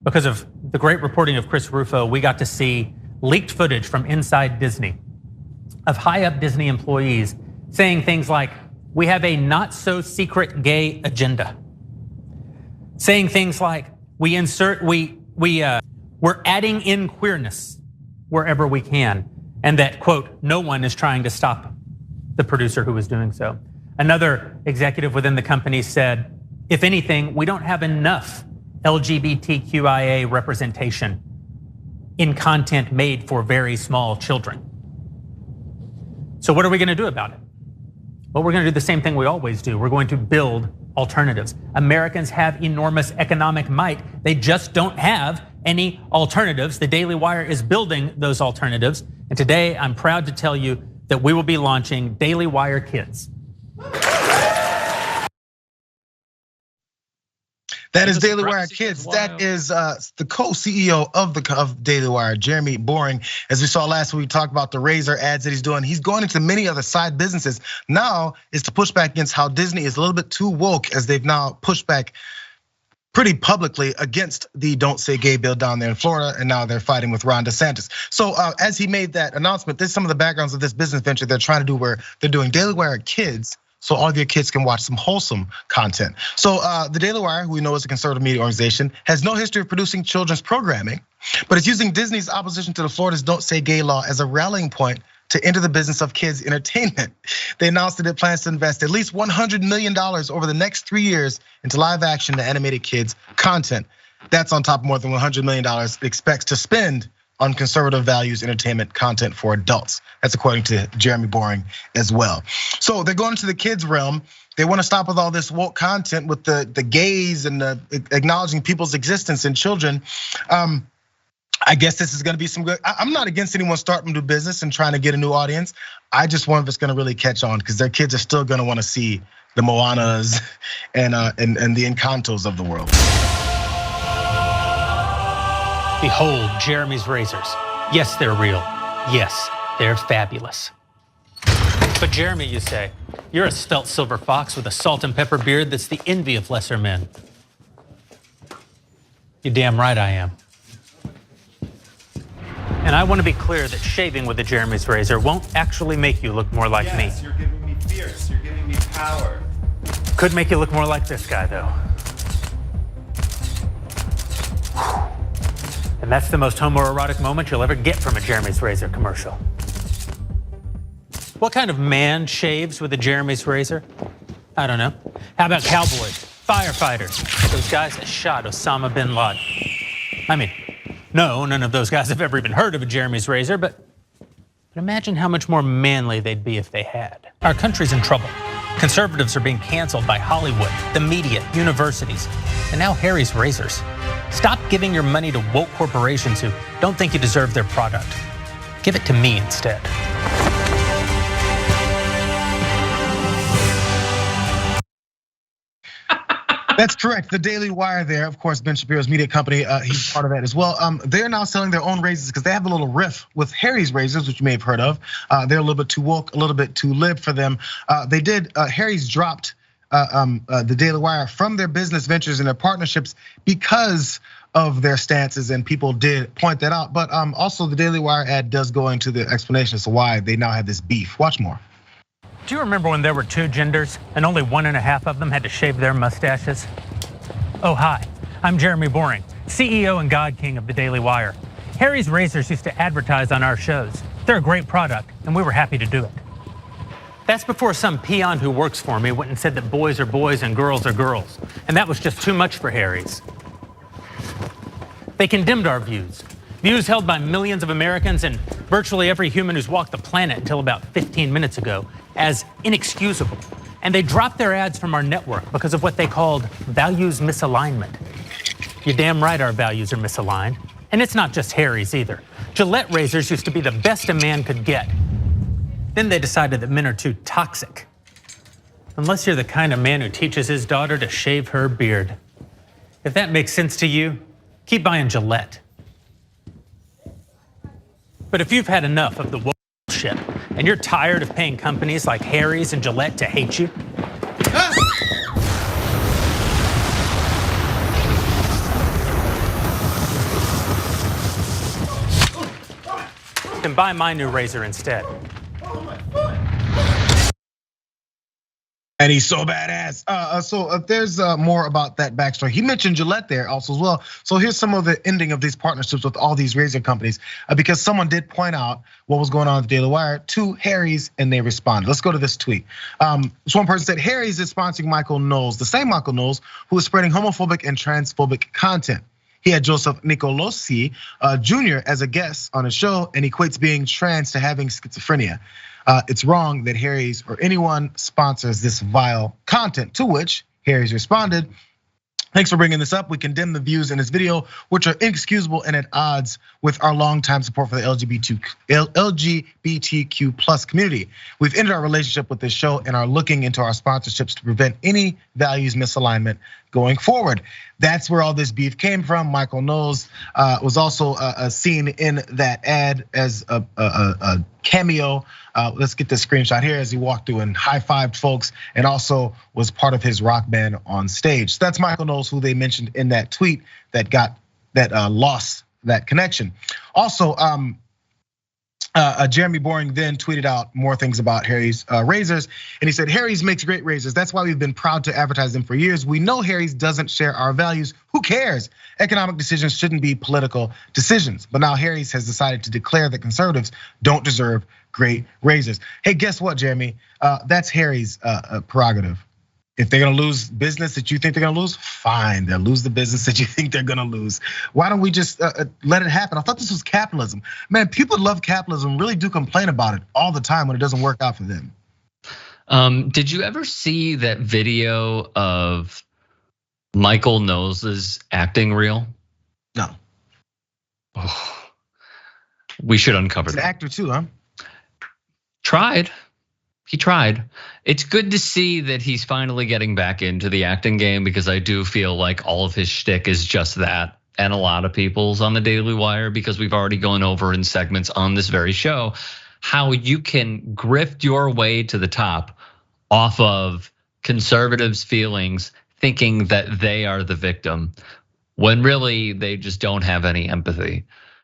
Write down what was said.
Because of the great reporting of Chris Rufo, we got to see leaked footage from inside Disney of high-up Disney employees saying things like, "We have a not-so-secret gay agenda." Saying things like, we're adding in queerness wherever we can, and that, quote, no one is trying to stop the producer who was doing so. Another executive within the company said, if anything, we don't have enough LGBTQIA representation in content made for very small children. So what are we gonna do about it? Well, we're gonna do the same thing we always do. We're going to build alternatives. Americans have enormous economic might. They just don't have any alternatives. The Daily Wire is building those alternatives. And today I'm proud to tell you that we will be launching Daily Wire Kids. That is Daily Wire Kids. That is the co-CEO of Daily Wire, Jeremy Boring. As we saw last week, we talked about the razor ads that he's doing. He's going into many other side businesses. Now is to push back against how Disney is a little bit too woke, as they've now pushed back pretty publicly against the Don't Say Gay bill down there in Florida, and now they're fighting with Ron DeSantis. So as he made that announcement, there's some of the backgrounds of this business venture they're trying to do, where they're doing Daily Wire Kids, so all of your kids can watch some wholesome content. So the Daily Wire, who we know is a conservative media organization, has no history of producing children's programming, but it's using Disney's opposition to the Florida's Don't Say Gay law as a rallying point to enter the business of kids entertainment. They announced that it plans to invest at least $100 million over the next 3 years into live action and animated kids content. That's on top of more than $100 million it expects to spend on conservative values entertainment content for adults. That's according to Jeremy Boring as well. So they're going into the kids realm. They want to stop with all this woke content with the gays and acknowledging people's existence in children. I guess this is gonna be some good. I'm not against anyone starting a new business and trying to get a new audience. I just wonder if it's gonna really catch on, because their kids are still gonna wanna see the Moanas and the Encantos of the world. Behold, Jeremy's razors. Yes, they're real. Yes, they're fabulous. But Jeremy, you say, you're a svelte silver fox with a salt and pepper beard that's the envy of lesser men. You're damn right I am. And I want to be clear that shaving with a Jeremy's razor won't actually make you look more like me. Yes, you're giving me fierce, you're giving me power. Could make you look more like this guy, though. And that's the most homoerotic moment you'll ever get from a Jeremy's razor commercial. What kind of man shaves with a Jeremy's razor? I don't know. How about cowboys, firefighters, those guys that shot Osama bin Laden? I mean, no, none of those guys have ever even heard of a Jeremy's razor, but imagine how much more manly they'd be if they had. Our country's in trouble. Conservatives are being canceled by Hollywood, the media, universities, and now Harry's razors. Stop giving your money to woke corporations who don't think you deserve their product. Give it to me instead. That's correct. The Daily Wire there, of course, Ben Shapiro's media company, he's part of that as well. They're now selling their own razors because they have a little riff with Harry's razors, which you may have heard of. They're a little bit too woke, a little bit too lib for them. Harry's dropped the Daily Wire from their business ventures and their partnerships because of their stances, and people did point that out. But also the Daily Wire ad does go into the explanation as to why they now have this beef. Watch more. Do you remember when there were two genders and only 1.5 of them had to shave their mustaches? Oh, hi, I'm Jeremy Boring, CEO and God King of the Daily Wire. Harry's razors used to advertise on our shows. They're a great product, and we were happy to do it. That's before some peon who works for me went and said that boys are boys and girls are girls, and that was just too much for Harry's. They condemned our views held by millions of Americans and virtually every human who's walked the planet until about 15 minutes ago, as inexcusable. And they dropped their ads from our network because of what they called values misalignment. You're damn right our values are misaligned. And it's not just Harry's either. Gillette razors used to be the best a man could get. Then they decided that men are too toxic. Unless you're the kind of man who teaches his daughter to shave her beard. If that makes sense to you, keep buying Gillette. But if you've had enough of the bullshit and you're tired of paying companies like Harry's and Gillette to hate you, can buy my new razor instead. And he's so badass. So there's more about that backstory. He mentioned Gillette there also as well. So here's some of the ending of these partnerships with all these razor companies, because someone did point out what was going on at the Daily Wire to Harry's, and they responded. Let's go to this tweet. This one person said, Harry's is sponsoring Michael Knowles, the same Michael Knowles who is spreading homophobic and transphobic content. He had Joseph Nicolosi Jr. as a guest on his show and equates being trans to having schizophrenia. It's wrong that Harry's or anyone sponsors this vile content, to which Harry's responded, thanks for bringing this up. We condemn the views in this video, which are inexcusable and at odds with our longtime support for the LGBTQ plus community. We've ended our relationship with this show and are looking into our sponsorships to prevent any values misalignment going forward. That's where all this beef came from. Michael Knowles was also seen in that ad as a cameo. Let's get this screenshot here as he walked through and high-fived folks, and also was part of his rock band on stage. So that's Michael Knowles, who they mentioned in that tweet that lost that connection. Also, Jeremy Boring then tweeted out more things about Harry's razors, and he said, Harry's makes great razors. That's why we've been proud to advertise them for years. We know Harry's doesn't share our values. Who cares? Economic decisions shouldn't be political decisions. But now Harry's has decided to declare that conservatives don't deserve great razors. Hey, guess what, Jeremy? That's Harry's prerogative. If they're gonna lose business that you think they're gonna lose, fine, they'll lose the business that you think they're gonna lose. Why don't we just let it happen? I thought this was capitalism. Man, people love capitalism, really do complain about it all the time when it doesn't work out for them. Did you ever see that video of Michael Knowles' acting reel? No. Oh, we should uncover He's that. an actor too, huh? He tried. It's good to see that he's finally getting back into the acting game, because I do feel like all of his shtick is just that, and a lot of people's on the Daily Wire, because we've already gone over in segments on this very show how you can grift your way to the top off of conservatives' feelings, thinking that they are the victim, when really they just don't have any empathy.